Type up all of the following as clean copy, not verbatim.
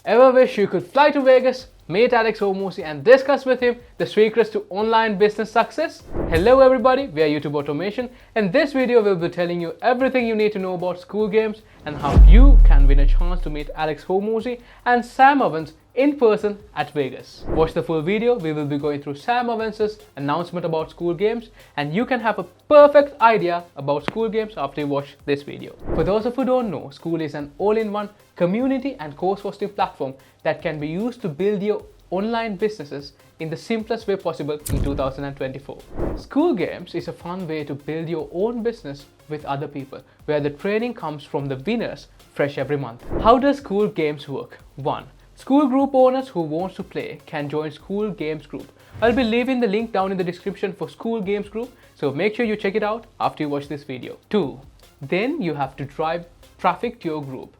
Ever wish you could fly to Vegas, meet Alex Hormozi and discuss with him the secrets to online business success? Hello everybody, we are YouTube Automation. In this video we'll be telling you everything you need to know about Skool Games and how you can win a chance to meet Alex Hormozi and Sam Ovens in person at Vegas. Watch the full video, we will be going through Sam Ovens' announcement about Skool Games and you can have a perfect idea about Skool Games after you watch this video. For those of you who don't know, Skool is an all-in-one community and course hosting platform that can be used to build your online businesses in the simplest way possible in 2024. Skool Games is a fun way to build your own business with other people, where the training comes from the winners fresh every month. How does Skool Games work? 1. Skool group owners who want to play can join Skool Games group. I'll be leaving the link down in the description for Skool Games group, so make sure you check it out after you watch this video. 2. Then you have to drive traffic to your group,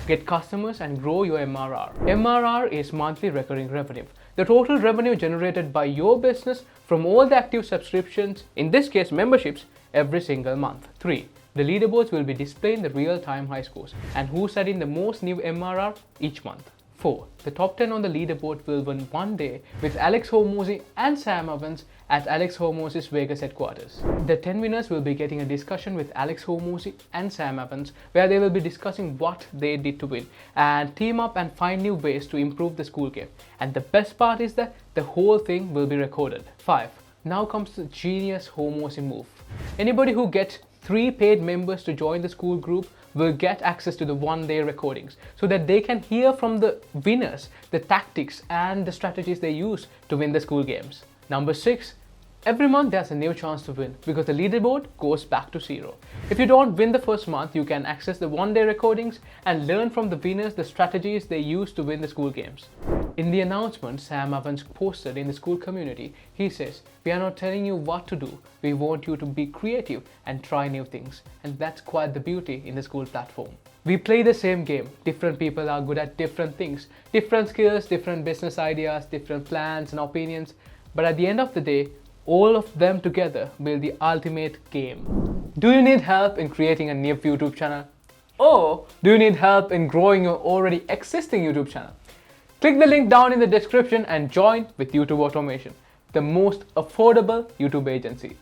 get customers and grow your MRR. MRR is monthly recurring revenue, the total revenue generated by your business from all the active subscriptions, in this case memberships, every single month. 3. The leaderboards will be displaying the real-time high scores and who set in the most new MRR each month. 4. The top 10 on the leaderboard will win one day with Alex Hormozi and Sam Ovens at Alex Hormozi's Vegas headquarters. The 10 winners will be getting a discussion with Alex Hormozi and Sam Ovens where they will be discussing what they did to win and team up and find new ways to improve the Skool game. And the best part is that the whole thing will be recorded. 5. Now comes the genius Hormozi move. Anybody who gets 3 paid members to join the Skool group will get access to the one-day recordings so that they can hear from the winners the tactics and the strategies they use to win the Skool Games. Number 6. Every month there's a new chance to win because the leaderboard goes back to 0. If you don't win the first month, you can access the one-day recordings and learn from the winners the strategies they use to win the Skool Games. In the announcement Sam Ovens posted in the Skool community, he says, "We are not telling you what to do, we want you to be creative and try new things." And that's quite the beauty in the Skool platform. We play the same game, different people are good at different things, different skills, different business ideas, different plans and opinions, but at the end of the day, all of them together build the ultimate game. Do you need help in creating a new YouTube channel? Or do you need help in growing your already existing YouTube channel? Click the link down in the description and join with YouTube Automation, the most affordable YouTube agency.